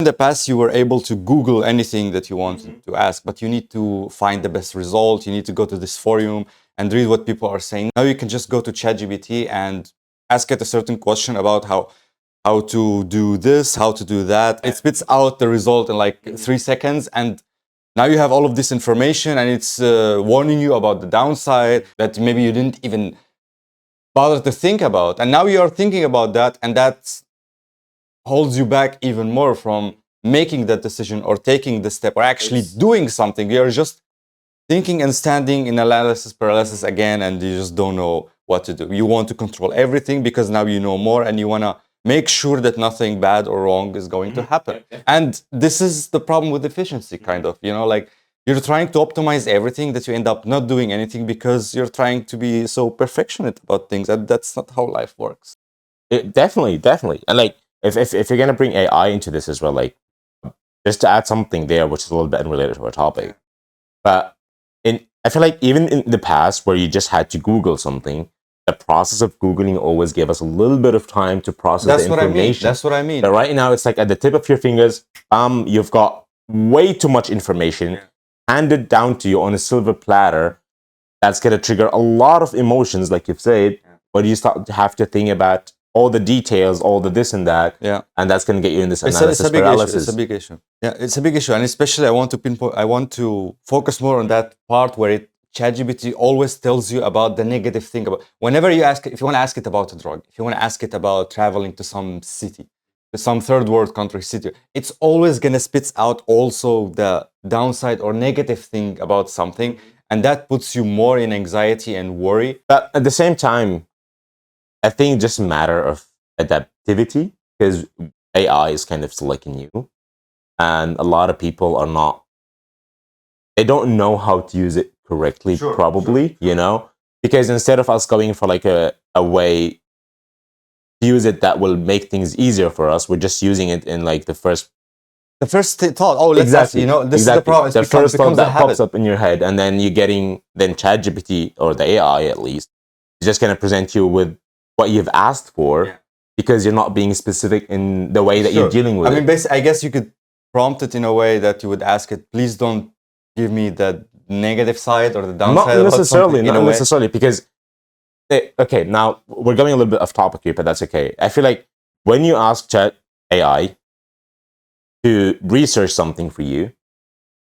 In the past, you were able to Google anything that you wanted to ask, but you need to find the best result. You need to go to this forum and read what people are saying. Now you can just go to ChatGPT and ask it a certain question about how to do this, how to do that. It spits out the result in like 3 seconds, and now you have all of this information, and it's warning you about the downside that maybe you didn't even bother to think about. And now you are thinking about that, and that holds you back even more from making that decision or taking the step or actually doing something. You're just thinking and standing in analysis paralysis again, and you just don't know what to do. You want to control everything because now you know more, and you want to make sure that nothing bad or wrong is going to happen. And this is the problem with efficiency, kind of, like you're trying to optimize everything that you end up not doing anything because you're trying to be so perfectionist about things, and that's not how life works. Definitely. And like, if you're going to bring AI into this as well, like, just to add something there, which is a little bit unrelated to our topic, but I feel like even in the past where you just had to Google something, the process of Googling always gave us a little bit of time to process the information. That's what I mean. But right now, it's like at the tip of your fingers, you've got way too much information handed down to you on a silver platter. That's going to trigger a lot of emotions, like you've said, but you start to have to think about all the details, all the this and that, and that's going to get you in this analysis paralysis. It's a big issue. Yeah, it's a big issue, and especially I want to focus more on that part where ChatGPT always tells you about the negative thing about. Whenever you ask, if you want to ask it about a drug, if you want to ask it about traveling to some city, to some third world country city, it's always going to spit out also the downside or negative thing about something, and that puts you more in anxiety and worry. But at the same time, I think it's just a matter of adaptivity, because AI is kind of still like new, and a lot of people they don't know how to use it correctly, probably, because instead of us going for like a way to use it that will make things easier for us, we're just using it in like the first thought. Oh, let's exactly. This is the problem. The first thought that pops up in your head, and then you're getting ChatGPT, or the AI at least, is just going to present you with what you've asked for, because you're not being specific in the way that you're dealing with it. I mean, basically, I guess you could prompt it in a way that you would ask it, please don't give me the negative side or the downside. Not necessarily, because okay, now we're going a little bit off topic here, but that's okay. I feel like when you ask Chat AI to research something for you,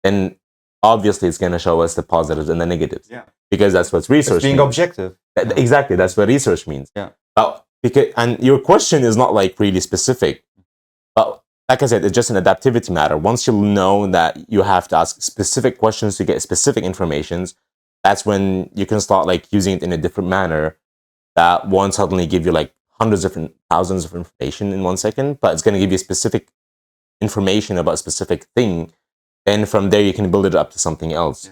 then obviously it's going to show us the positives and the negatives. Because that's what research being means. Objective. Exactly, that's what research means. And your question is not like really specific, but like I said, it's just an adaptivity matter. Once you know that you have to ask specific questions to get specific informations, that's when you can start like using it in a different manner that won't suddenly give you like thousands of information in 1 second, but it's going to give you specific information about a specific thing. And from there, you can build it up to something else.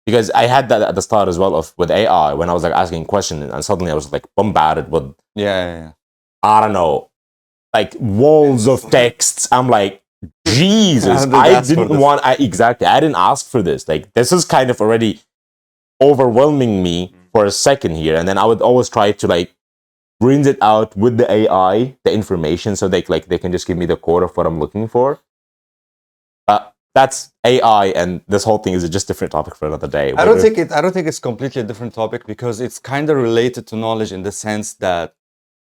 Because I had that at the start as well with AI, when I was like asking a question, and suddenly I was like bombarded with I don't know, like walls of texts. I'm like, Jesus, I didn't ask for this. Like, this is kind of already overwhelming me for a second here. And then I would always try to like bring it out with the AI, the information, so they can just give me the core of what I'm looking for. That's AI, and this whole thing is just a different topic for another day. I don't think it's completely a different topic, because it's kind of related to knowledge in the sense that,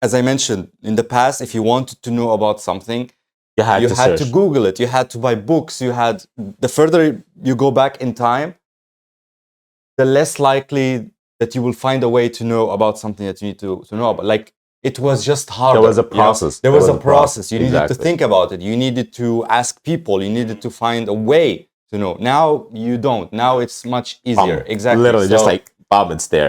as I mentioned, in the past, if you wanted to know about something, you had to Google it. You had to buy books. The further you go back in time, the less likely that you will find a way to know about something that you need to know about. Like, it was just harder. There was a process. There was a process. You needed to think about it. You needed to ask people. You needed to find a way to know. Now you don't. Now it's much easier. Exactly. Literally, just like, bob, it's there.